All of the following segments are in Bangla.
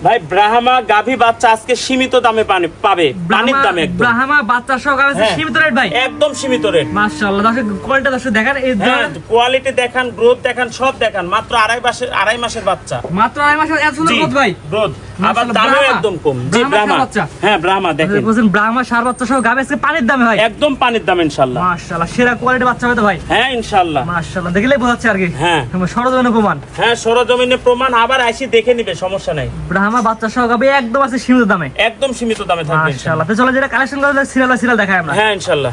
ভাই ব্রাহ্মা গাভী বাচ্চা আজকে সীমিত দামে পাবে, পানির দামে একদম। ব্রাহ্মা বাচ্চা সহ গাভী সীমিত রেট ভাই, একদম সীমিত রেট। মাশাআল্লাহ, দর্শক কোয়ালিটি দর্শক দেখেন, এই কোয়ালিটি দেখান, গ্রোথ দেখান, সব দেখান। মাত্র আড়াই মাসের বাচ্চা, মাত্র আড়াই মাসের এত সুন্দর গ্রোথ ভাই, গ্রোথ আবার দামও একদম কম। জি ব্রাহ্মা, হ্যাঁ ব্রাহ্মা দেখেন, বুঝছেন ব্রাহ্মা সার বাচ্চা সহ গাভী আজকে পানির দামে ভাই, একদম পানির দাম ইনশাআল্লাহ। মাশাআল্লাহ, সেরা কোয়ালিটি বাচ্চা হবে তো ভাই? হ্যাঁ ইনশাআল্লাহ, মাশাআল্লাহ, দেখলেই বোঝা যাচ্ছে আর কি। হ্যাঁ সরজমিনে প্রমাণ, হ্যাঁ সরজমিনে প্রমাণ, আবার আইসি দেখে নিবে, সমস্যা নাই। ব্রাহ্মা বাচ্চা সহ গাভী একদম আছে সীমিত দামে, একদম সীমিত দামে থাকবে মাশাআল্লাহ। তো চলো যেটা কালেকশন করা যায় সিরিয়াল দেখাই আমরা। হ্যাঁ ইনশাআল্লাহ।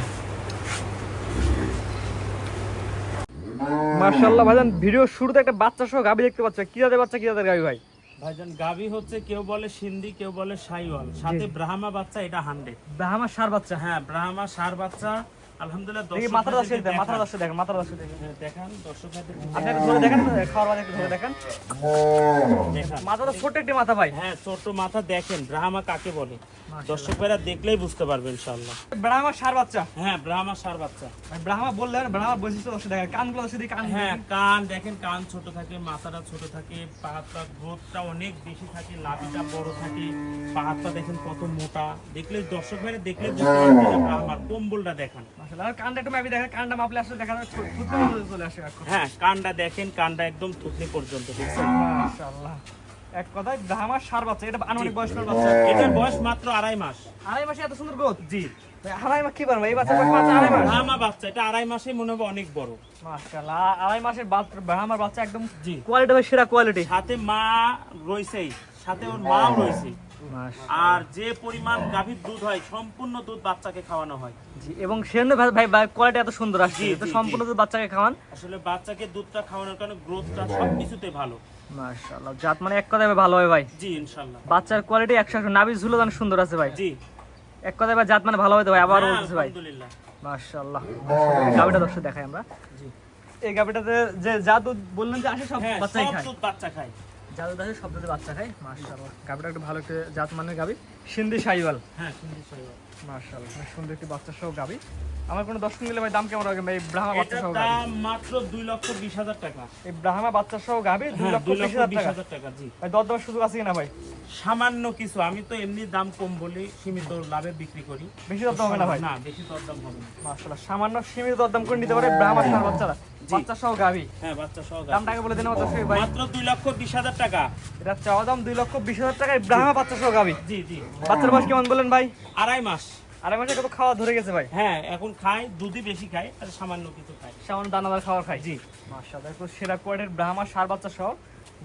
মাশাআল্লাহ ভাইজান, ভিডিও শুরুতে একটা বাচ্চা সহ গাভী দেখতে পাচ্ছ, কি জাতের বাচ্চা, কি জাতের গাভী ভাই? ভাইজান গাভী হচ্ছে কেউ বলে সিন্ধি, কেউ বলে শাইওয়াল, সাথে ব্রাহ্মা বাচ্চা, এটা 100 ব্রাহ্মা সার বাচ্চা, হ্যাঁ ব্রাহ্মা সার বাচ্চা। আলহামদুলিল্লাহ দেখি মাথার দর্শক দেখেন, মাথার দর্শক দেখেন, মাথার দর্শক দেখেন, দেখান দর্শকদের, আপনি একটু ধরে দেখেন, খাওয়ার বাদে একটু ধরে দেখেন, মাথাটা ছোট একটি মাথা ভাই। হ্যাঁ ছোট মাথা দেখেন, ব্রাহ্মা কাকে বলে দর্শক ভাইরা দেখলেই বুঝতে পারবে ইনশাআল্লাহ। ব্রাহ্মা সার বাচ্চা, হ্যাঁ ব্রাহ্মা সার বাচ্চা। ব্রাহ্মা বললে ব্রাহ্মা বৈশিষ্ট্য দর্শক দেখেন, কানগুলো দর্শক দেখি, কান, হ্যাঁ কান দেখেন, কান ছোট থাকে, মাথাটা ছোট থাকে, পা হাতটা গ্রোথটা অনেক বেশি থাকে, লাভিটা বড় থাকে, পা হাতটা দেখেন কত মোটা, দেখলে দর্শক ভাইরা দেখলে বুঝতে পারবে যে ব্রাহ্মার কম্বলটা দেখান। মাশাআল্লাহ, আর কানটা একটু মাপি দেখেন, কানটা মাপলে আসলে দেখা যায় থুতনি পর্যন্ত চলে আসে এখন। হ্যাঁ কানটা দেখেন, কানটা একদম থুতনি পর্যন্ত, দেখছেন? মাশাআল্লাহ, এক কথায় ব্রাহ্মা সার বাচ্চা, এটা আনুমানিক বয়স কত বাচ্চা? এটার বয়স মাত্র 2.5 মাস। আড়াই মাসে এত সুন্দর গ্রোথ? জি আড়াই মাস কি পারবো এই বাচ্চা, বয়স মাত্র আড়াই মাস। ব্রাহ্মা বাচ্চা, এটা 2.5 মাসে মনে হবে অনেক বড়। মাশাআল্লাহ, আড়াই মাসের ব্রাহ্মার বাচ্চা একদম জি কোয়ালিটি ভাই, সেরা কোয়ালিটি। সাথে মা রয়েছেই, সাথে ওর মাও রয়েছে। আর যে পরিমাণ গাভীর দুধ হয়, সম্পূর্ণ দুধ বাচ্চাকে খাওয়ানো হয়। জি, এবং সেজন্য ভাই কোয়ালিটি এত সুন্দর আসছে, তো সম্পূর্ণ দুধ বাচ্চাকে খাওয়ান। আসলে বাচ্চাকে দুধটা খাওয়ানোর কারণে গ্রোথটা সবকিছুতে ভালো। মাশাআল্লাহ, জাত মানে এক কথায় ভালো হবে ভাই। জি ইনশাআল্লাহ। বাচ্চার কোয়ালিটি 100, নাভি ঝুলো দান সুন্দর আছে ভাই। জি এক কথায় ভাই জাত মানে ভালো হবে তো ভাই, আবার হ্যাঁ, বলতেছে ভাই। আলহামদুলিল্লাহ। মাশাআল্লাহ, গাবিটা দর্শক দেখাই আমরা। জি এই গাবিটাতে যে যা দুধ বললেন যে আসে সব হ্যাঁ বাচ্চাই সব খায়, দুধ বাচ্চা খায়। যা দুধ আসে সব দুধ বাচ্চা খায়। মাশাআল্লাহ, গাবিটা একটু ভালো একটা জাত মানের গাবি, সিন্ধি শাহিওয়াল। হ্যাঁ সুন্দর শাহিওয়াল। মাশাআল্লাহ, সুন্দর একটি বাচ্চা সহ গাবি। আমার কোনো দর্শক নিলে ভাই দাম কেমন হবে ভাই? ব্রাহ্মা বাচ্চা সহ এটার গাবি দাম মাত্র 2,20,000 টাকা। এই ব্রাহ্মা বাচ্চা সহ গাবি 2,20,000 টাকা। জি ভাই দরদামের সুযোগ আছে কিনা ভাই? সামান্য কিছু, আমি তো এমনি দাম কম বলি, সীমিত লাভে বিক্রি করি। বেশি দরদাম হবে না ভাই? না বেশি দরদাম হবে না। মাশাআল্লাহ, সামান্য সীমিত দরদাম করে নিতে পারে ব্রাহ্মা সার বাচ্চারা, বাচ্চা সহ গাবি। হ্যাঁ বাচ্চা সহ গাভী। দামটাকে বলে দেন আমাদের দর্শক ভাই। মাত্র 2,20,000 টাকা। এটা চাওয়া দাম 2,20,000 টাকায় ব্রাহ্মা বাচ্চা সহ গাবি। জি জি বাচ্চার বয়স কেমন বলেন ভাই? 2.5 মাস। আড়াই মাসে কত খাওয়া ধরে গেছে ভাই? হ্যাঁ এখন খায়, দুধই বেশি খায় আর সামান্য কিছু খায়। সামান্য দানাদার খাবার খাই। জি মাশাআল্লাহ, একটু সেরা কোয়ালিটির ব্রাহ্মা সার বাচ্চা সহ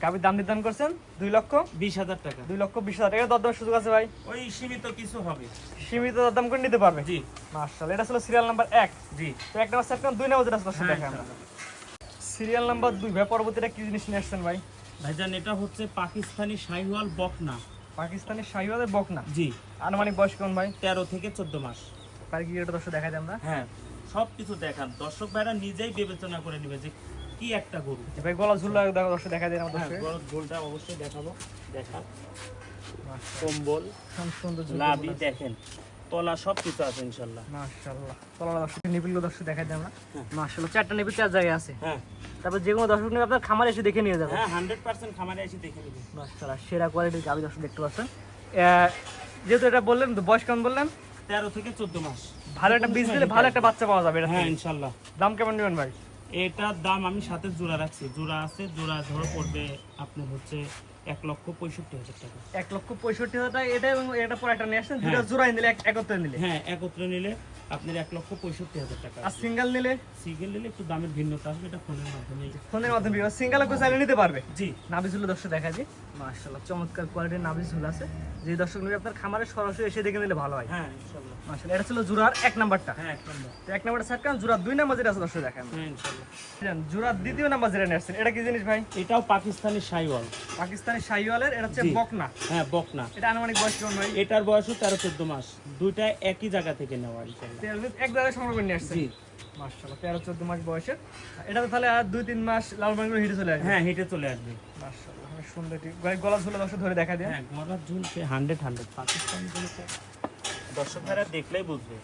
গাবির দাম নির্ধারণ করছেন 2,20,000 টাকা। 2,20,000 টাকা। দরদামের সুযোগ আছে ভাই? ওই সীমিত কিছু হবে। সীমিত দরদাম করে নিতে পারবে। জি মাশাআল্লাহ, এটা ছিল সিরিয়াল নাম্বার 1। জি তো 1 নাম্বার সেট 2 নাম্বার যেটা আছে হ্যাঁ, দেখাই আমরা। সিরিয়াল নাম্বার 2 ভাই, পরবর্তীটা কি জিনিস নিয়ে আসছেন ভাই? ভাইজান এটা হচ্ছে পাকিস্তানি শাহিওয়াল বকনা। পাকিস্তানি শাহিওয়ালের বকনা। জি আনুমানিক বয়স কেমন ভাই? 13 থেকে 14 মাস। পার কি এটা দর্শক দেখাই দিই আমরা। হ্যাঁ সবকিছু দেখান, দর্শক ভাইরা নিজেই বিবেচনা করে নেবে যে কি একটা গরু। ভাই গলা ঝুলা দেখো দর্শক দেখাই দেন আমাদের হ্যাঁ দর্শক। গরুর গোলটা অবশ্যই দেখাবো, দেখান মাশাআল্লাহ, কম্বল সুন্দর লাভি দেখেন, তলা সবকিছু আছে ইনশাআল্লাহ। মাশাআল্লাহ, তলার দর্শক নিপিলগুলো দর্শক দেখাই দিই আমরা। মাশাআল্লাহ, 4টা নিপিল 4 জায়গায় আছে। হ্যাঁ তারপর যে কোনো দর্শক নিয়ে আপনার খামারে এসে দেখে নিয়ে যাবেন। হ্যাঁ 100% খামারে এসে দেখে নেবে। মাশাআল্লাহ, সেরা কোয়ালিটির গাবি দর্শক দেখতে পাচ্ছেন। যেহেতু এটা বললেন তো বয়স কেমন বললেন? 13 থেকে 14 মাস। ভালো একটা বীজ দিলে ভালো একটা বাচ্চা পাওয়া যাবে এটা হ্যাঁ থেকে। ইনশাআল্লাহ। দাম কেমন নেবেন ভাই? এটার দাম আমি সাথে জোড়া রাখছি, জোড়া আছে, জোড়া ধরো পড়বে আপনার হচ্ছে 1,65,000 টাকা। 1,65,000 টাকা এটা, এবং এটা পরে একটা নিয়ে আসছেন দুটো হ্যাঁ। জোড়াই নিলে একত্রে নিলে। হ্যাঁ একত্রে নিলে আপনার 1,65,000 টাকা। আর সিঙ্গেল নিলে? সিঙ্গেল নিলে একটু দামের ভিন্নতা আসবে, এটা ফোনের মাধ্যমে। ফোনের মাধ্যমে সিঙ্গেল কেউ চাইলে নিতে পারবে। জি নাভি ঝুলো দর্শক দেখা যায়। মাশাআল্লাহ, চমৎকার কোয়ালিটির নাভি ঝুল আছে। যে দর্শক নিবে আপনার খামারে সরাসরি এসে দেখে নিলে ভালো হয়। হ্যাঁ ইনশাআল্লাহ। মাশাআল্লাহ, এটা ছিল জোড়ার 1 নাম্বারটা। হ্যাঁ 1 নম্বর। তো 1 নাম্বারটা সেট করেন, জোড়া 2 নাম্বার যেটা আছে দর্শক দেখান। হ্যাঁ ইনশাআল্লাহ। জোড়া দ্বিতীয় নাম্বার যেটা নিয়ে আসছেন এটা কি জিনিস ভাই? এটাও পাকিস্তানি শাহিওয়াল। পাকিস্তানি শাহিওয়ালের, এটা হচ্ছে জি। বকনা। হ্যাঁ বকনা। এটা আনুমানিক বয়স কেমন ভাই? এটার বয়সও 13-14 মাস। দুইটা একই জায়গা থেকে নেওয়া ইনশাআল্লাহ। এক জায়গায় সংগ্রহ করে নিয়ে আসছেন। জি মাশাআল্লাহ, 13-14 মাস বয়সের। এটা তো তাহলে আর 2-3 মাস লাল বাংলা হিটে চলে আসবে। হ্যাঁ হেঁটে চলে আসবে। মাশাআল্লাহ, অনেক সুন্দর একটি গলা ঝুলে দর্শক ধরে দেখা দেন। হ্যাঁ গলার ঝুলছে 100 পাকিস্তানি গুলোতে দর্শক ভাইরা দেখলেই বুঝবে।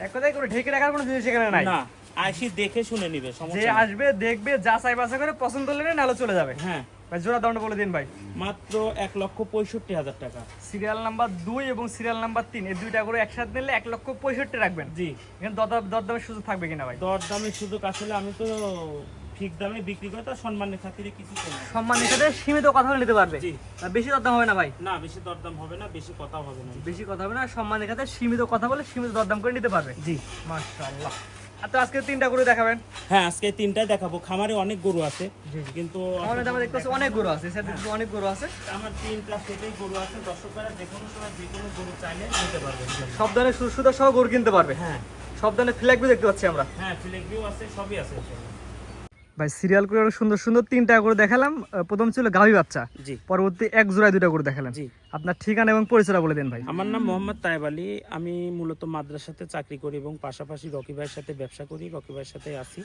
এক কথায় কোনো ঢেকে রাখার কোনো জিনিস এখানে নাই। না আইসি দেখে শুনে নিবে, যে সমস্যা নেই। আসবে দেখবে, যা চাই বাসা করে পছন্দ হলে নালে চলে যাবে। হ্যাঁ ভাই জোড়া দামটা বলে দিন ভাই। মাত্র 1,65,000 টাকা। সিরিয়াল নাম্বার 2 এবং সিরিয়াল নাম্বার 3 এই দুইটা করে একসাথে নিলে 1,65,000 রাখবেন। জি। এখানে দরদামের সুযোগ থাকবে কিনা ভাই? দরদামের সুযোগ আসলে আমি তো ঠিক দামে বিক্রি করি, তো সম্মানের খাতিরে কিছু কম। সম্মানের সাথে সীমিত কথা বলে নিতে পারবে। জি। আর বেশি দরদাম হবে না ভাই? না, বেশি দরদাম হবে না, বেশি কথা হবে না। বেশি কথা হবে না, সম্মানের সাথে সীমিত কথা বলে সীমিত দরদাম করে নিতে পারবে। জি। মাশাআল্লাহ। আর তো আজকে 3টা করে দেখাবেন? হ্যাঁ, আজকে 3টাই দেখাবো। খামারে অনেক গরু আছে, জি। কিন্তু আমাদের দামে দেখতেছি অনেক গরু আছে, সেটা অনেক গরু আছে। আমার 3টা সেটাই গরু আছে। দর্শকরা যে কোনো সময় যে কোনো গরু চাইলে নিতে পারবে। সব ধরনের সুবিধা সহ গরু কিনতে পারবে। হ্যাঁ সব ধরনের ফ্ল্যাগ দেখতে পাচ্ছি আমরা। হ্যাঁ, ফ্ল্যাগ ভিউ আছে, সবই আছে। ভাই সিরিয়াল করে অনেক সুন্দর সুন্দর 3টা করে দেখালাম। প্রথম ছিল গাভী বাচ্চা, জি। পরবর্তী এক জোড়ায় 2টা করে দেখালাম। জি। আপনার ঠিকানা এবং পরিচয়টা বলে দেন ভাই। আমার নাম মোহাম্মদ তায়েব আলী। আমি মূলত মাদ্রাসাতে চাকরি করি এবং পাশাপাশি রকি ভাইয়ের সাথে ব্যবসা করি। রকি ভাইয়ের সাথে আছি।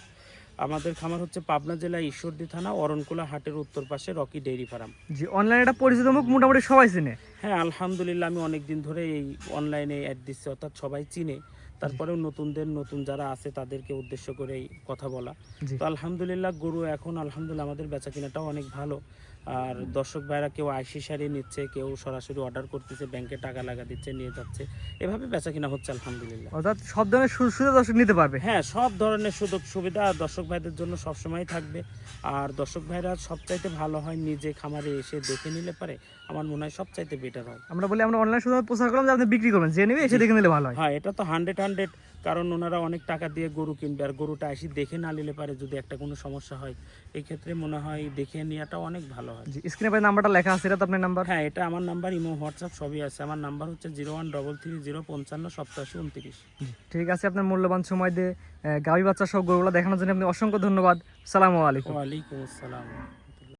আমাদের খামার হচ্ছে পাবনা জেলা ঈশ্বরদী থানা অরণকুলা হাটের উত্তর পাশে রকি ডেইরি ফার্ম। জি, অনলাইনে একটা পরিচিত মুখ মোটামুটি সবাই চিনে। হ্যাঁ, আলহামদুলিল্লাহ আমি অনেক দিন ধরে এই অনলাইনে অ্যাড দিচ্ছি, অর্থাৎ সবাই চিনে। তারপরেও নতুন যারা আছে তাদেরকে উদ্দেশ্য করে এই কথা বলা। জি। তো আলহামদুলিল্লাহ গরু এখন আলহামদুলিল্লাহ আমাদের বেচা কিনাটাও অনেক ভালো। আর দর্শক ভাইরা কেউ আইসি সারিয়ে নিচ্ছে, কেউ সরাসরি অর্ডার করতেছে, ব্যাংকে টাকা লাগা দিচ্ছে, নিয়ে যাচ্ছে, এভাবে বেচা কিনা হচ্ছে আলহামদুলিল্লাহ। অর্থাৎ সব ধরনের সুবিধা দর্শক নিতে পারবে। হ্যাঁ, সব ধরনের সুযোগ সুবিধা দর্শক ভাইদের জন্য সবসময় থাকবে। আর দর্শক ভাইরা সবচাইতে ভালো হয় নিজে খামারে এসে দেখে নিলে পারে, আমার মনে হয় সবচাইতে বেটার হয়। আমরা বলি আমরা অনলাইন শুধু প্রচার করলাম যে আপনি বিক্রি করবেন, যে নেবে এসে দেখে নিলে ভালো হয়। হ্যাঁ, এটা তো 100, কারণ ওনারা অনেক টাকা দিয়ে গরু কিনবে, আর গরুটা এসে দেখে না নিলে পারে যদি একটা কোনো সমস্যা হয়, এই ক্ষেত্রে মনে হয় দেখে নেওয়াটা অনেক ভালো হয়। জি, স্ক্রিনে ভাই নাম্বারটা লেখা আছে, এটা তো আপনার নাম্বার? হ্যাঁ, এটা আমার নাম্বার, ইমো হোয়াটসঅ্যাপ সবই আছে। আমার নাম্বার হচ্ছে 013305578729। ঠিক আছে, আপনার মূল্যবান সময় দিয়ে গাভী বাচ্চা সব গরুগুলো দেখানোর জন্য আপনি অসংখ্য ধন্যবাদ। সালামু আলাইকুম। ওয়ালাইকুম আসসালাম।